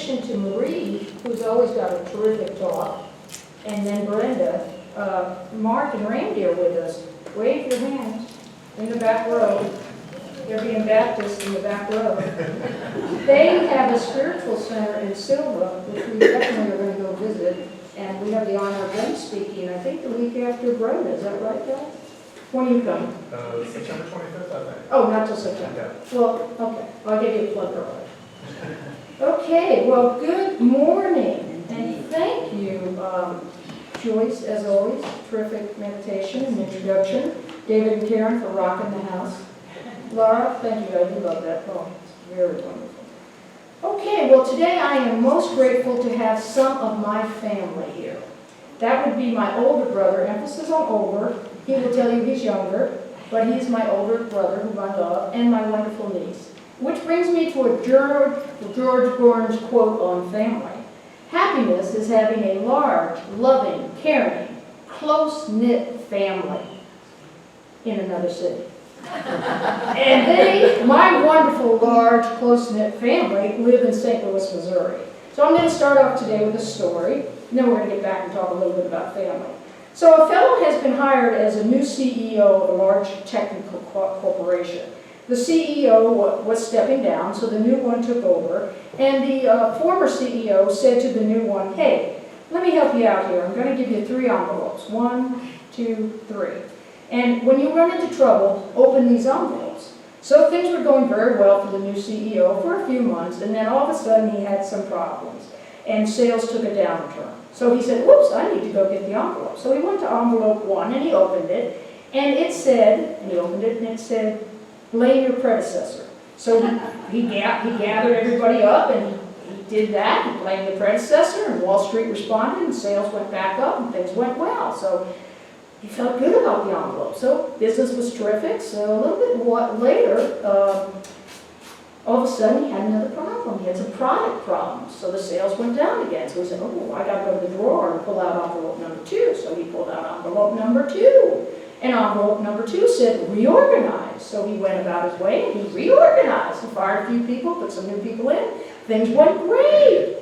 addition to Marie, who's always got a terrific talk, and then Brenda, Mark and Randy are with us. Wave your hands in the back row. They're being Baptists in the back row. They have a spiritual center in Silva, which we definitely are going to go visit, and we have the honor of them speaking, I think the week after Brenda. Is that right, guys? When are you coming? September 25th, I think. Oh, not till September. Yeah. Well, okay, I'll give you a plug early. Okay, well, good morning, and thank you, Joyce, as always, terrific meditation and introduction. David and Karen for rocking the house. Laura, thank you, I do love that poem. It's very wonderful. Okay, well, today I am most grateful to have some of my family here. That would be my older brother, emphasis on older. He will tell you he's younger, but he's my older brother, whom I love, and my wonderful niece. Which brings me to a George Burns quote on family. Happiness is having a large, loving, caring, close-knit family in another city. And they, my wonderful, large, close-knit family, live in St. Louis, Missouri. So I'm going to start off today with a story, and then we're going to get back and talk a little bit about family. So a fellow has been hired as a new CEO of a large technical corporation. The CEO was stepping down, so the new one took over, and the former CEO said to the new one, hey, let me help you out here. I'm going to give you 3 envelopes. 1, 2, 3. And when you run into trouble, open these envelopes. So things were going very well for the new CEO for a few months, and then all of a sudden he had some problems, and sales took a downturn. So he said, whoops, I need to go get the envelope. So he went to envelope 1, and he opened it, and it said, and he opened it, and it said, blame your predecessor. So he gathered everybody up, and he did that. He blamed the predecessor, and Wall Street responded, and sales went back up, and things went well. So he felt good about the envelope. So business was terrific. So a little bit later, all of a sudden he had another problem. He had some product problems. So the sales went down again. So he said, oh, I got to go to the drawer and pull out envelope number 2. So he pulled out envelope number 2. And envelope number 2 said, reorganize. So he went about his way and he reorganized. He fired a few people, put some new people in. Things went great.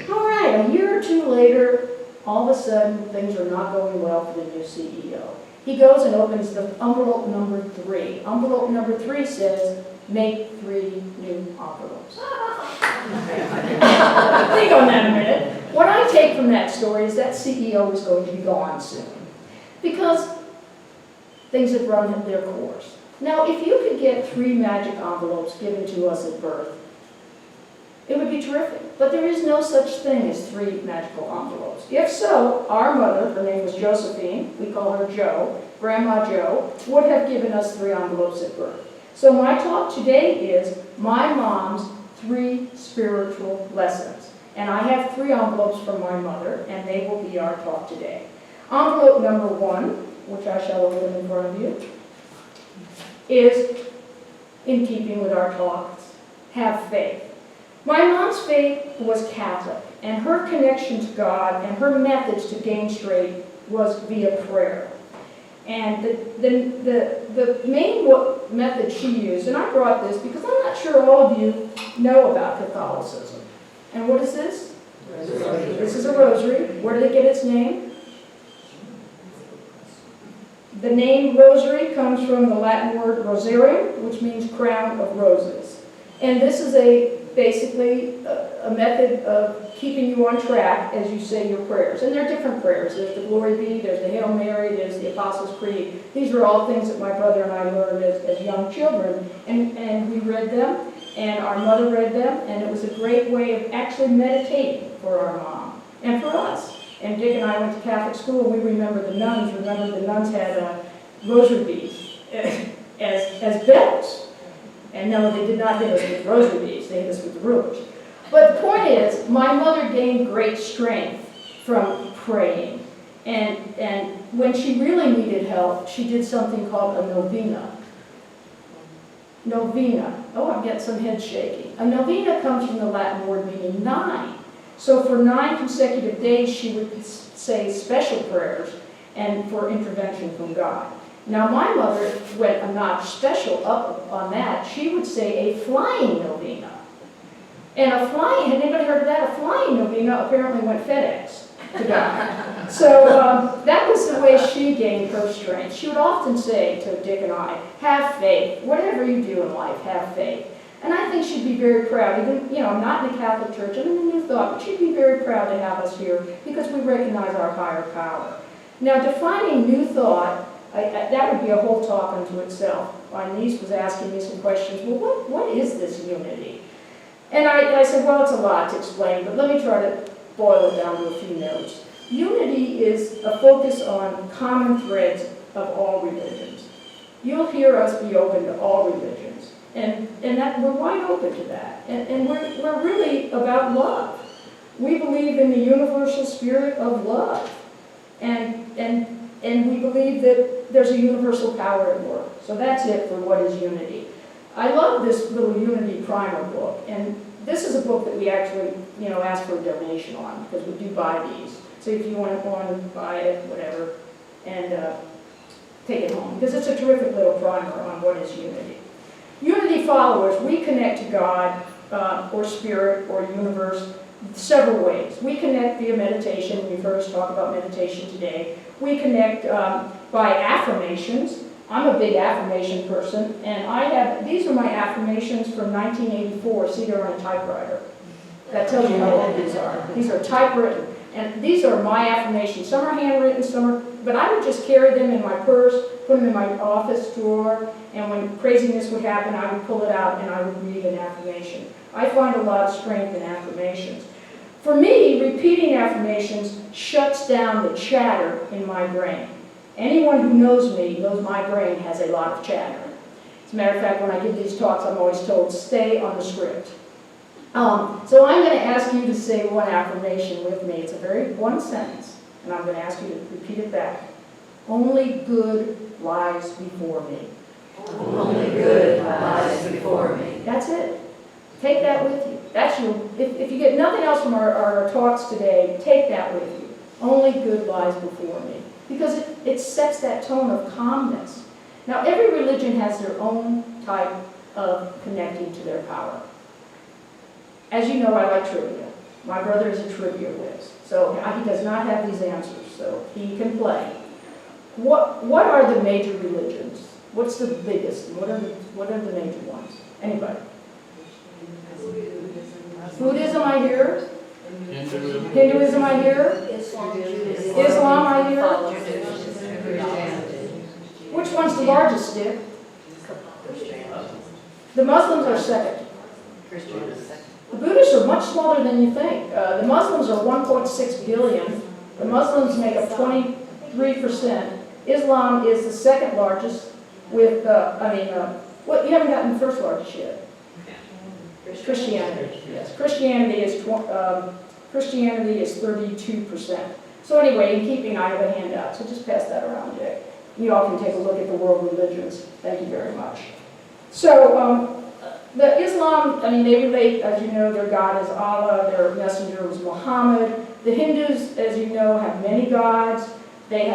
All right, a year or 2 later, all of a sudden, things are not going well for the new CEO. He goes and opens the envelope number 3. Envelope number 3 says, make 3 new envelopes. Think on that a minute. What I take from that story is that CEO is going to be gone soon, because things have run their course. Now, if you could get 3 magic envelopes given to us at birth, it would be terrific. But there is no such thing as 3 magical envelopes. If so, our mother, her name was Josephine, we call her Jo, Grandma Jo, would have given us 3 envelopes at birth. So my talk today is my mom's 3 spiritual lessons. And I have 3 envelopes from my mother, and they will be our talk today. Envelope number 1, which I shall open in front of you, is in keeping with our talks, have faith. My mom's faith was Catholic, and her connection to God and her methods to gain straight was via prayer. And the main method she used, and I brought this because I'm not sure all of you know about Catholicism. And what is this? Rosary. This is a rosary. Where did it get its name? The name rosary comes from the Latin word rosarium, which means crown of roses. And this is basically a method of keeping you on track as you say your prayers. And there are different prayers. There's the Glory Be, there's the Hail Mary, there's the Apostles' Creed. These are all things that my brother and I learned as young children. And we read them, and our mother read them, and it was a great way of actually meditating for our mom and for us. And Dick and I went to Catholic school, and we remember the nuns. Remember the nuns had rosary beads as belts. And no, they did not hit us with rosary beads, they hit us with the rulers. But the point is, my mother gained great strength from praying. And when she really needed help, she did something called a novena. Novena. Oh, I'm getting some head shaking. A novena comes from the Latin word meaning 9. So for 9 consecutive days, she would say special prayers and for intervention from God. Now, my mother went a notch special up on that. She would say a flying novena. And had anybody heard of that? A Well, apparently went FedEx to God. So that was the way she gained her strength. She would often say to Dick and I, have faith. Whatever you do in life, have faith. And I think she'd be very proud. Even, I'm not in the Catholic Church, I'm in the New Thought, but she'd be very proud to have us here because we recognize our higher power. Now, defining New Thought, that would be a whole talk unto itself. My niece was asking me some questions. Well, what is this unity? And I said, well, it's a lot to explain, but let me try to boil it down to a few notes. Unity is a focus on common threads of all religions. You'll hear us be open to all religions, and that we're wide open to that. And we're really about love. We believe in the universal spirit of love, and we believe that there's a universal power at work. So that's it for what is unity. I love this little Unity Primer book, and this is a book that we actually, ask for a donation on, because we do buy these. So if you want to buy it, whatever, and take it home, because it's a terrific little primer on what is unity. Unity followers, we connect to God, or spirit, or universe, several ways. We connect via meditation. You've heard us talk about meditation today. We connect by affirmations. I'm a big affirmation person, and these are my affirmations from 1984. See, they're on a typewriter. That tells you how old these are. These are typewritten, and these are my affirmations. Some are handwritten, but I would just carry them in my purse, put them in my office drawer, and when craziness would happen, I would pull it out and I would read an affirmation. I find a lot of strength in affirmations. For me, repeating affirmations shuts down the chatter in my brain. Anyone who knows me knows my brain has a lot of chatter. As a matter of fact, when I give these talks, I'm always told, stay on the script. So I'm going to ask you to say one affirmation with me. It's one sentence, and I'm going to ask you to repeat it back. Only good lies before me. Only good lies before me. That's it. Take that with you. That's if you get nothing else from our talks today, take that with you. Only good lies before me. Because it sets that tone of calmness. Now, every religion has their own type of connecting to their power. As you know, I like trivia. My brother is a trivia whiz. So he does not have these answers, so he can play. What are the major religions? What's the biggest? What are the major ones? Anybody? Buddhism, I hear. Hinduism, I hear. Islam, I hear. Which one's the largest, Dick? The Muslims are second. The Buddhists are much smaller than you think. The Muslims are 1.6 billion. The Muslims make up 23%. Islam is the second largest with, you haven't gotten the first largest yet. Christianity, yes. Christianity is 32%. So anyway, in keeping, I have a handout, so just pass that around, Dick. You all can take a look at the world religions. Thank you very much. So, the Islam, they relate, as you know, their God is Allah, their messenger was Muhammad. The Hindus, as you know, have many gods. They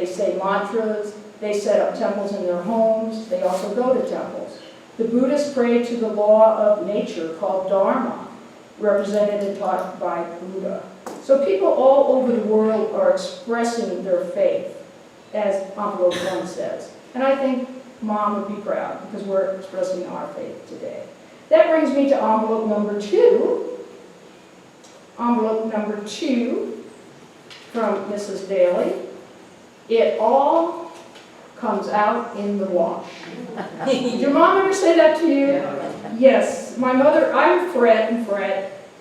say mantras. They set up temples in their homes. They also go to temples. The Buddhists pray to the law of nature called Dharma, represented and taught by Buddha. So people all over the world are expressing their faith, as envelope 1 says. And I think Mom would be proud because we're expressing our faith today. That brings me to envelope number 2. Envelope number 2 from Mrs. Daley. It all comes out in the wash. Did your mom ever say that to you? Yes. My mother, I would fret,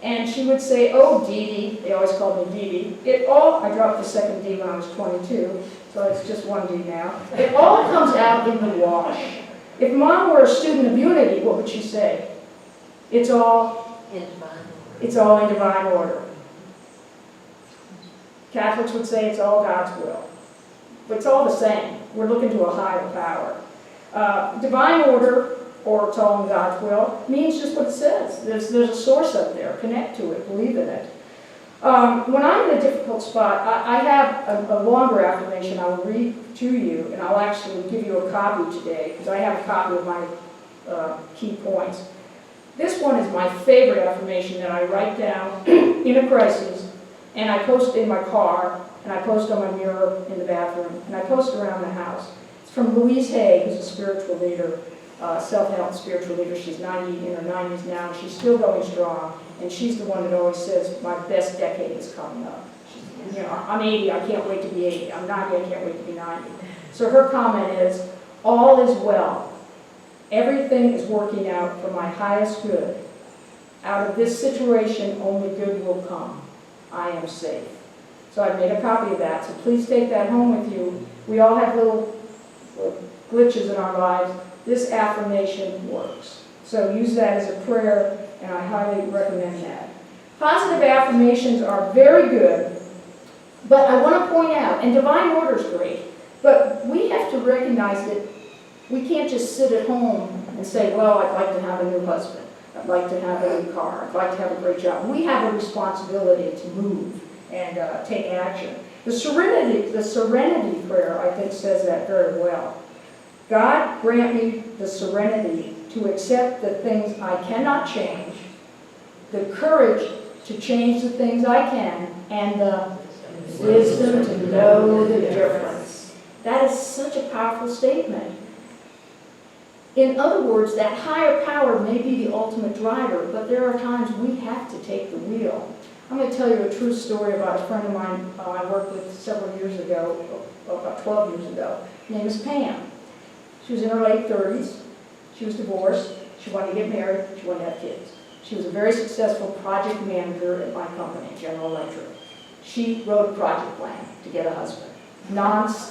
and she would say, oh, Dee Dee. They always called me Dee Dee. I dropped the second D when I was 22, so it's just one D now. It all comes out in the wash. If Mom were a student of unity, what would she say? It's all in divine order. Catholics would say it's all God's will. But it's all the same. We're looking to a higher power. Divine order, or it's all in God's will, means just what it says. There's a source up there. Connect to it. Believe in it. When I'm in a difficult spot, I have a longer affirmation I will read to you, and I'll actually give you a copy today, because I have a copy of my key points. This one is my favorite affirmation that I write down in a crisis, and I post in my car, and I post on my mirror in the bathroom, and I post around the house. It's from Louise Hay, who's a spiritual leader, self-help spiritual leader. She's 90, in her 90s now. She's still going strong, and she's the one that always says, my best decade is coming up. You know, I'm 80, I can't wait to be 80. I'm 90, I can't wait to be 90. So her comment is, all is well. Everything is working out for my highest good. Out of this situation, only good will come. I am safe. So I've made a copy of that, so please take that home with you. We all have little glitches in our lives. This affirmation works. So use that as a prayer, and I highly recommend that. Positive affirmations are very good, but I want to point out, and divine order is great, but we have to recognize that we can't just sit at home and say, well, I'd like to have a new husband. I'd like to have a new car. I'd like to have a great job. We have a responsibility to move and take action. The serenity prayer, I think, says that very well. God grant me the serenity to accept the things I cannot change, the courage to change the things I can, and the wisdom to know the difference. That is such a powerful statement. In other words, that higher power may be the ultimate driver, but there are times we have to take the wheel. I'm going to tell you a true story about a friend of mine I worked with several years ago, about 12 years ago. Her name is Pam. She was in her late 30s. She was divorced. She wanted to get married. She wanted to have kids. She was a very successful project manager at my company, General Electric. She wrote a project plan to get a husband. No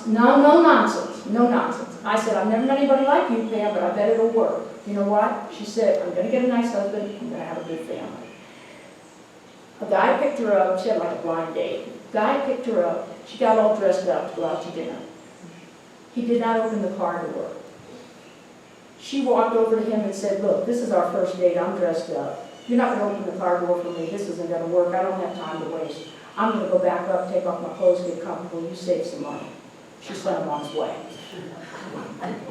nonsense, no nonsense. I said, I've never met anybody like you, Pam, but I bet it'll work. You know what? She said, I'm going to get a nice husband. I'm going to have a good family. A guy picked her up. She had like a blind date. A guy picked her up. She got all dressed up to go out to dinner. He did not open the car door. She walked over to him and said, look, this is our first date. I'm dressed up. You're not going to open the car door for me. This isn't going to work. I don't have time to waste. I'm going to go back up, take off my clothes, get comfortable. You save some money. She sent him on his way.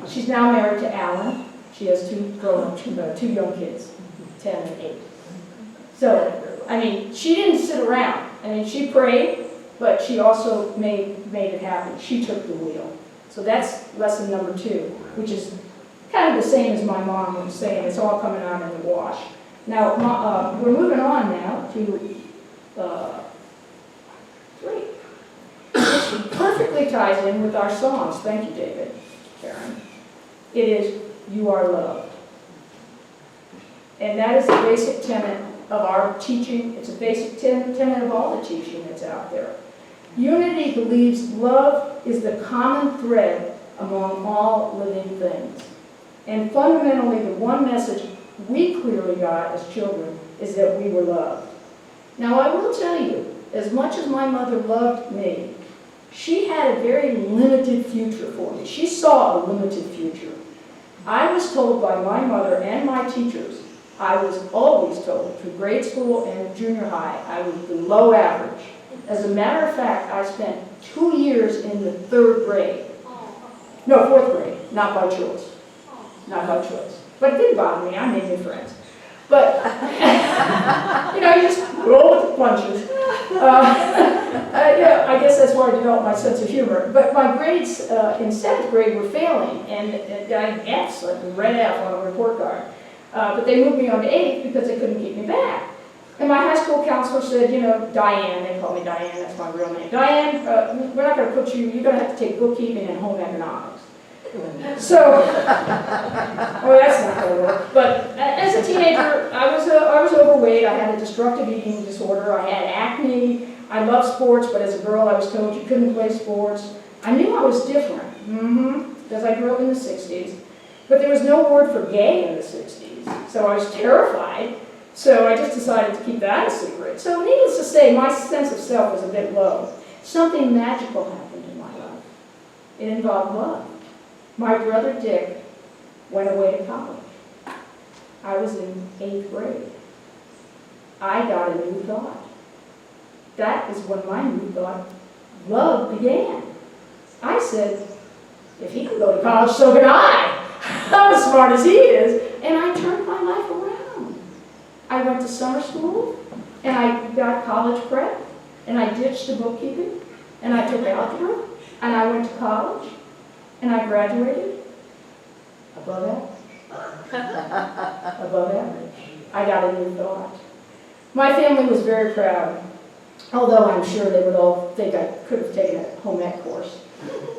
She's now married to Alan. She has two young kids, 10 and 8. So, I mean, she didn't sit around. I mean, she prayed, but she also made it happen. She took the wheel. So that's lesson number 2, which is kind of the same as my mom was saying. It's all coming out in the wash. Now, we're moving on now to 3. Which perfectly ties in with our songs. Thank you, David, Karen. It is, you are loved. And that is the basic tenet of our teaching. It's a basic tenet of all the teaching that's out there. Unity believes love is the common thread among all living things. And fundamentally, the one message we clearly got as children is that we were loved. Now, I will tell you, as much as my mother loved me, she had a very limited future for me. She saw a limited future. I was told by my mother and my teachers, I was always told through grade school and junior high, I was below average. As a matter of fact, I spent 2 years in the 3rd grade. No, 4th grade, not by choice. Not by choice. But it didn't bother me. I made new friends. But, you know, you just roll with the punches. Yeah, I guess that's where I developed my sense of humor. But my grades in 7th grade were failing, and I had F's, like a red F on a report card. But they moved me on to 8th because they couldn't keep me back. And my high school counselor said, you know, Diane, they call me Diane, that's my real name. Diane, we're not going to put you, you're going to have to take bookkeeping and home economics. So, well, that's not going to work. But as a teenager, I was overweight. I had a destructive eating disorder. I had acne. I loved sports, but as a girl, I was told you couldn't play sports. I knew I was different, because I grew up in the 60s. But there was no word for gay in the 60s, so I was terrified. So I just decided to keep that a secret. So needless to say, my sense of self was a bit low. Something magical happened in my life. It involved love. My brother Dick went away to college. I was in 8th grade. I got a new thought. That is when my new thought, love, began. I said, if he can go to college, so can I. I'm as smart as he is. And I turned my life around. I went to summer school. and I got college prep, and I ditched the bookkeeping, and I took algebra, and I went to college, and I graduated above average. Above average. I got a new thought. My family was very proud, although I'm sure they would all think I could have taken a home ec course.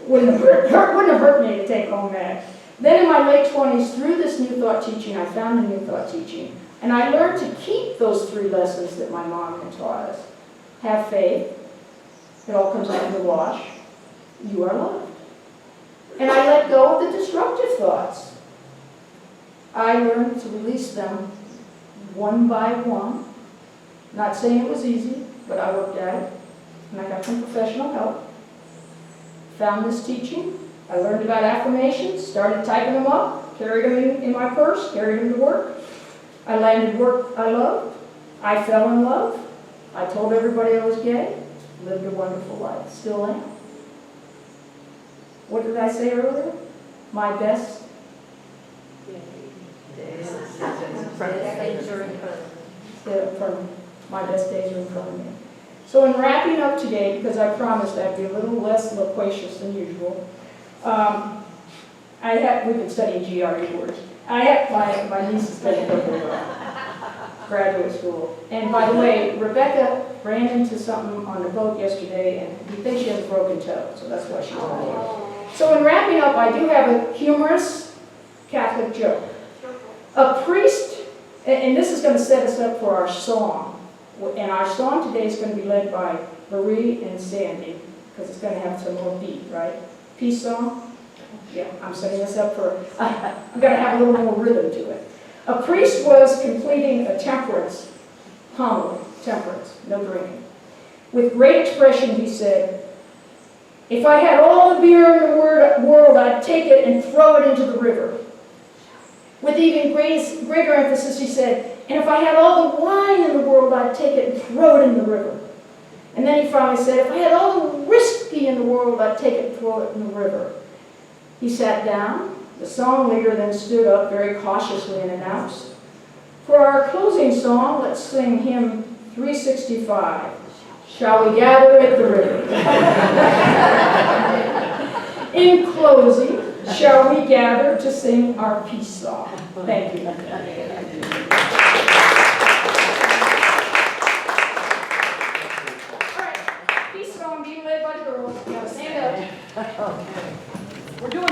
Wouldn't have hurt me to take home ec. Then in my late 20s, through this new thought teaching, I found a new thought teaching. And I learned to keep those 3 lessons that my mom had taught us. Have faith. It all comes out in the wash. You are loved. And I let go of the destructive thoughts. I learned to release them one by one. Not saying it was easy, but I worked at it. And I got some professional help. Found this teaching. I learned about affirmations, started typing them up, carried them in my purse, carried them to work. I landed work I loved. I fell in love. I told everybody I was gay. Lived a wonderful life. Still am. What did I say earlier? My best my best days are in front of me. So in wrapping up today, because I promised I'd be a little less loquacious than usual, we've been studying GRE words. I have my niece is taking graduate school. And by the way, Rebecca ran into something on the boat yesterday, and we think she has a broken toe, so that's why she's not here. So in wrapping up, I do have a humorous Catholic joke. A priest, and this is going to set us up for our song. And our song today is going to be led by Marie and Sandy, because it's going to have some more beat, right? Peace song? Yeah, I'm setting this up for, I'm going to have a little more rhythm to it. A priest was completing a temperance homily, temperance, no drinking. With great expression, he said, "If I had all the beer in the world, I'd take it and throw it into the river." With even greater emphasis, he said, "And if I had all the wine in the world, I'd take it and throw it in the river." And then he finally said, "If I had all the whiskey in the world, I'd take it and throw it in the river." He sat down. The song leader then stood up very cautiously and announced, "For our closing song, let's sing hymn 365, Shall We Gather at the River?" In closing, shall we gather to sing our peace song? Thank you. All right, peace song being led by the girls. You gotta stand up. We're doing